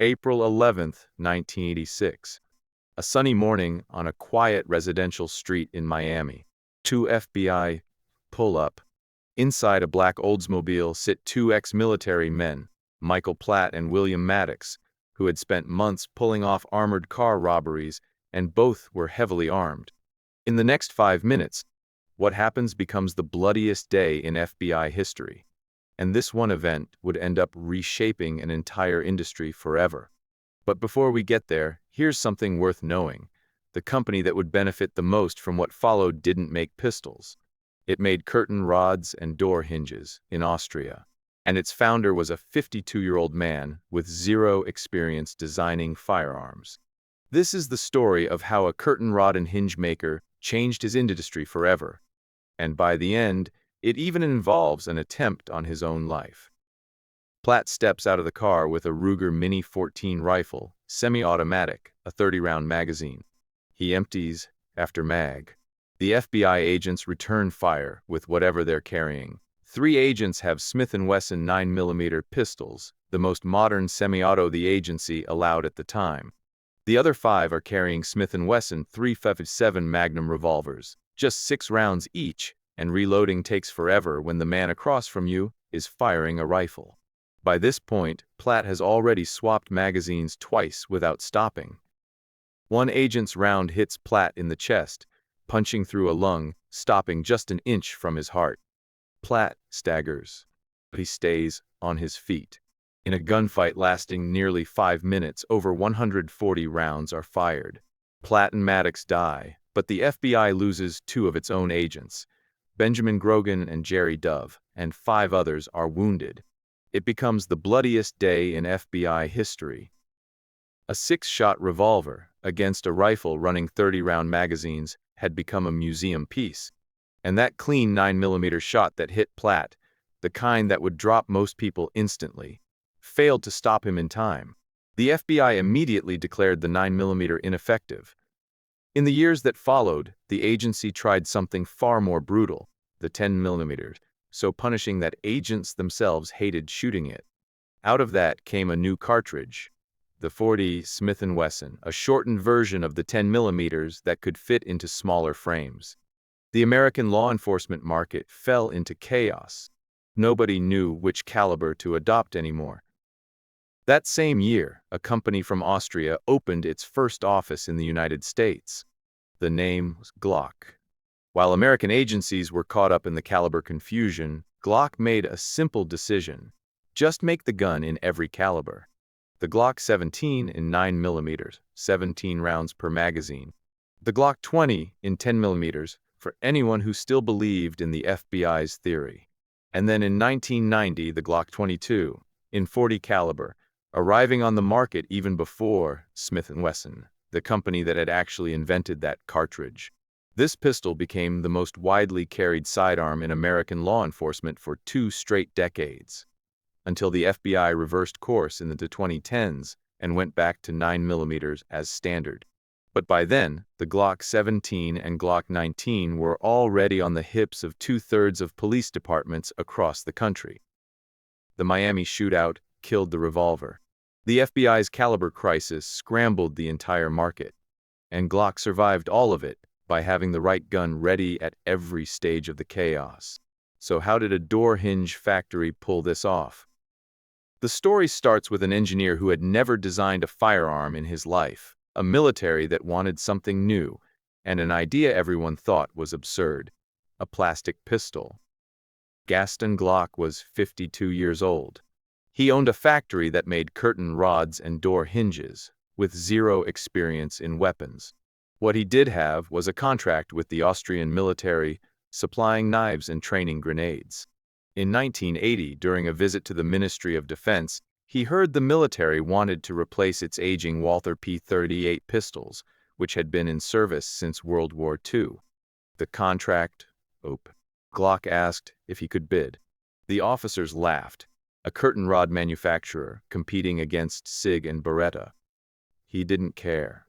April 11th, 1986. A sunny morning on a quiet residential street in Miami. Two FBI pull up. Inside a black Oldsmobile sit two ex-military men, Michael Platt and William Maddox, who had spent months pulling off armored car robberies, and both were heavily armed. In the next 5 minutes, what happens becomes the bloodiest day in FBI history. And this one event would end up reshaping an entire industry forever. But before we get there, here's something worth knowing. The company that would benefit the most from what followed didn't make pistols. It made curtain rods and door hinges in Austria. And its founder was a 52-year-old man with zero experience designing firearms. This is the story of how a curtain rod and hinge maker changed his industry forever. And by the end, it even involves an attempt on his own life. Platt steps out of the car with a Ruger Mini 14 rifle, semi-automatic, a 30-round magazine. He empties after mag. The FBI agents return fire with whatever they're carrying. 3 agents have Smith & Wesson 9mm pistols, the most modern semi-auto the agency allowed at the time. The other 5 are carrying Smith & Wesson 357 Magnum revolvers, just 6 rounds each, and reloading takes forever when the man across from you is firing a rifle. By this point, Platt has already swapped magazines twice without stopping. One agent's round hits Platt in the chest, punching through a lung, stopping just an inch from his heart. Platt staggers, but he stays on his feet. In a gunfight lasting nearly 5 minutes, over 140 rounds are fired. Platt and Maddox die, but the FBI loses 2 of its own agents. Benjamin Grogan and Jerry Dove, and 5 others are wounded. It becomes the bloodiest day in FBI history. A 6-shot revolver against a rifle running 30-round magazines had become a museum piece. And that clean 9mm shot that hit Platt, the kind that would drop most people instantly, failed to stop him in time. The FBI immediately declared the 9mm ineffective. In the years that followed, the agency tried something far more brutal, the 10mm, so punishing that agents themselves hated shooting it. Out of that came a new cartridge, the 40 Smith & Wesson, a shortened version of the 10mm that could fit into smaller frames. The American law enforcement market fell into chaos. Nobody knew which caliber to adopt anymore. That same year, a company from Austria opened its first office in the United States. The name was Glock. While American agencies were caught up in the caliber confusion, Glock made a simple decision. Just make the gun in every caliber. The Glock 17 in 9mm, 17 rounds per magazine. The Glock 20 in 10mm, for anyone who still believed in the FBI's theory. And then in 1990, the Glock 22 in 40 caliber, arriving on the market even before Smith & Wesson, the company that had actually invented that cartridge. This pistol became the most widely carried sidearm in American law enforcement for 2 straight decades, until the FBI reversed course in the 2010s and went back to 9mm as standard. But by then, the Glock 17 and Glock 19 were already on the hips of 2/3 of police departments across the country. The Miami shootout killed the revolver. The FBI's caliber crisis scrambled the entire market, and Glock survived all of it by having the right gun ready at every stage of the chaos. So how did a door hinge factory pull this off? The story starts with an engineer who had never designed a firearm in his life, a military that wanted something new, and an idea everyone thought was absurd: a plastic pistol. Gaston Glock was 52 years old. He owned a factory that made curtain rods and door hinges, with zero experience in weapons. What he did have was a contract with the Austrian military, supplying knives and training grenades. In 1980, during a visit to the Ministry of Defense, he heard the military wanted to replace its aging Walther P-38 pistols, which had been in service since World War II. The contract open. Glock asked if he could bid. The officers laughed. A curtain rod manufacturer competing against Sig and Beretta. He didn't care.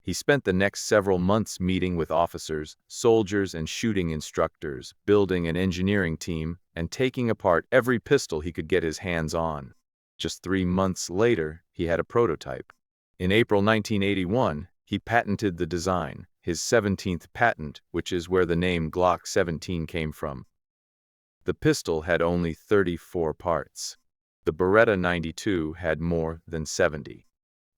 He spent the next several months meeting with officers, soldiers, and shooting instructors, building an engineering team, and taking apart every pistol he could get his hands on. Just 3 months later, he had a prototype. In April 1981, he patented the design, his 17th patent, which is where the name Glock 17 came from. The pistol had only 34 parts. The Beretta 92 had more than 70.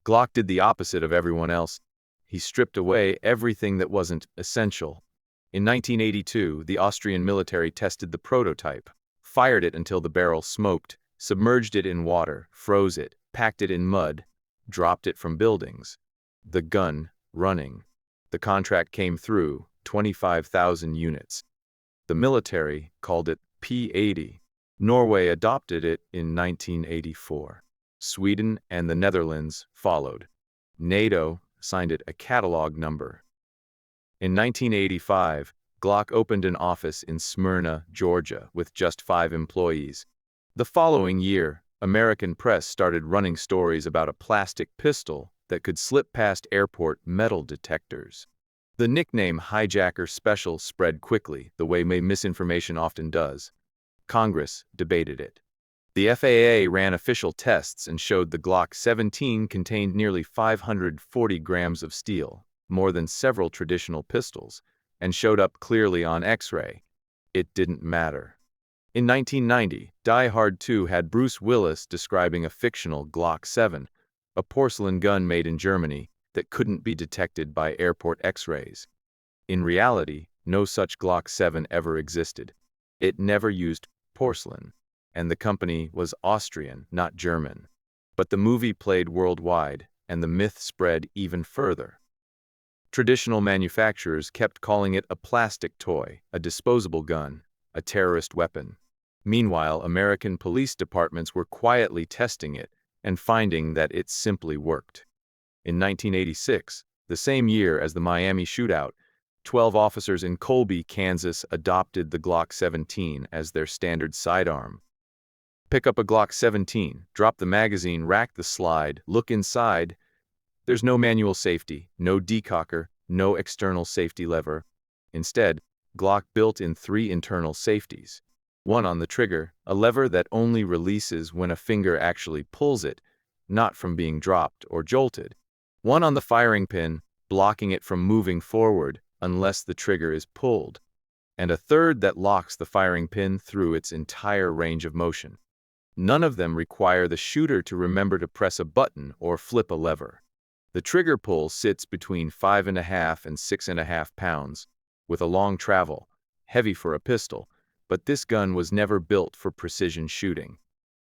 Glock did the opposite of everyone else. He stripped away everything that wasn't essential. In 1982, the Austrian military tested the prototype, fired it until the barrel smoked, submerged it in water, froze it, packed it in mud, dropped it from buildings. The gun running. The contract came through, 25,000 units. The military called it P-80. Norway adopted it in 1984. Sweden and the Netherlands followed. NATO assigned it a catalog number. In 1985, Glock opened an office in Smyrna, Georgia, with just 5 employees. The following year, American press started running stories about a plastic pistol that could slip past airport metal detectors. The nickname hijacker special spread quickly, the way misinformation often does. Congress debated it. The FAA ran official tests and showed the Glock 17 contained nearly 540 grams of steel, more than several traditional pistols, and showed up clearly on X-ray. It didn't matter. In 1990, Die Hard 2 had Bruce Willis describing a fictional Glock 7, a porcelain gun made in Germany that couldn't be detected by airport X-rays. In reality, no such Glock 7 ever existed. It never used porcelain, and the company was Austrian, not German. But the movie played worldwide, and the myth spread even further. Traditional manufacturers kept calling it a plastic toy, a disposable gun, a terrorist weapon. Meanwhile, American police departments were quietly testing it and finding that it simply worked. In 1986, the same year as the Miami Shootout, 12 officers in Colby, Kansas adopted the Glock 17 as their standard sidearm. Pick up a Glock 17, drop the magazine, rack the slide, look inside. There's no manual safety, no decocker, no external safety lever. Instead, Glock built in 3 internal safeties. One on the trigger, a lever that only releases when a finger actually pulls it, not from being dropped or jolted. One on the firing pin, blocking it from moving forward unless the trigger is pulled. And a third that locks the firing pin through its entire range of motion. None of them require the shooter to remember to press a button or flip a lever. The trigger pull sits between 5.5 and 6.5 pounds, with a long travel, heavy for a pistol, but this gun was never built for precision shooting.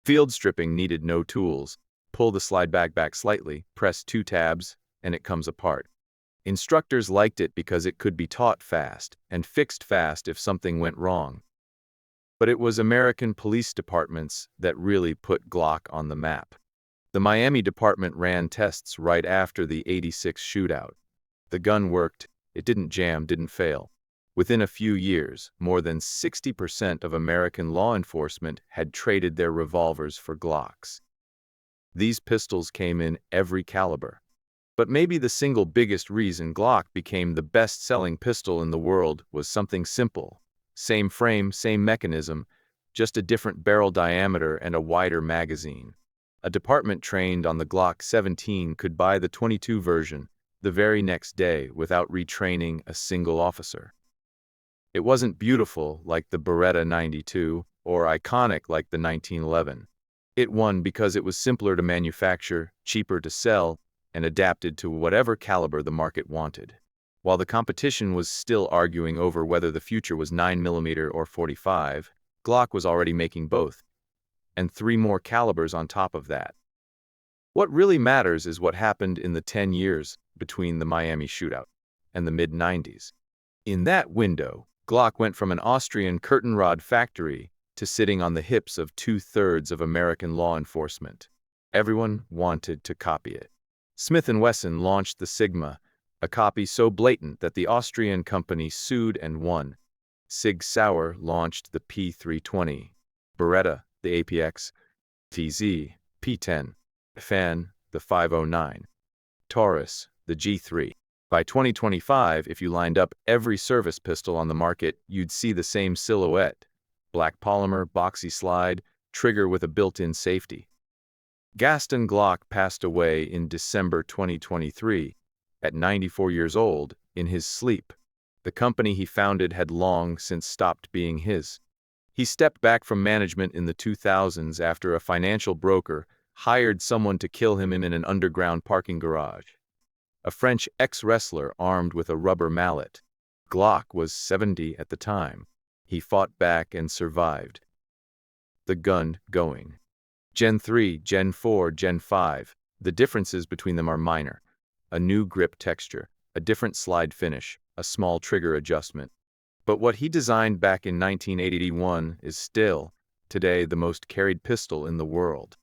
Field stripping needed no tools. Pull the slide bag back slightly, press 2 tabs, and it comes apart. Instructors liked it because it could be taught fast and fixed fast if something went wrong. But it was American police departments that really put Glock on the map. The Miami department ran tests right after the '86 shootout. The gun worked, it didn't jam, didn't fail. Within a few years, more than 60% of American law enforcement had traded their revolvers for Glocks. These pistols came in every caliber. But maybe the single biggest reason Glock became the best-selling pistol in the world was something simple. Same frame, same mechanism, just a different barrel diameter and a wider magazine. A department trained on the Glock 17 could buy the 22 version the very next day without retraining a single officer. It wasn't beautiful like the Beretta 92 or iconic like the 1911. It won because it was simpler to manufacture, cheaper to sell, and adapted to whatever caliber the market wanted. While the competition was still arguing over whether the future was 9mm or 45, Glock was already making both, and 3 more calibers on top of that. What really matters is what happened in the 10 years between the Miami Shootout and the mid-90s. In that window, Glock went from an Austrian curtain rod factory to sitting on the hips of 2/3 of American law enforcement. Everyone wanted to copy it. Smith & Wesson launched the Sigma, a copy so blatant that the Austrian company sued and won. Sig Sauer launched the P320, Beretta, the APX, TZ, P10, Fan, the 509, Taurus, the G3. By 2025, if you lined up every service pistol on the market, you'd see the same silhouette. Black polymer, boxy slide, trigger with a built-in safety. Gaston Glock passed away in December 2023, at 94 years old, in his sleep. The company he founded had long since stopped being his. He stepped back from management in the 2000s after a financial broker hired someone to kill him in an underground parking garage. A French ex-wrestler armed with a rubber mallet. Glock was 70 at the time. He fought back and survived. The gun going. Gen 3, Gen 4, Gen 5. The differences between them are minor. A new grip texture, a different slide finish, a small trigger adjustment. But what he designed back in 1981 is still, today, the most carried pistol in the world.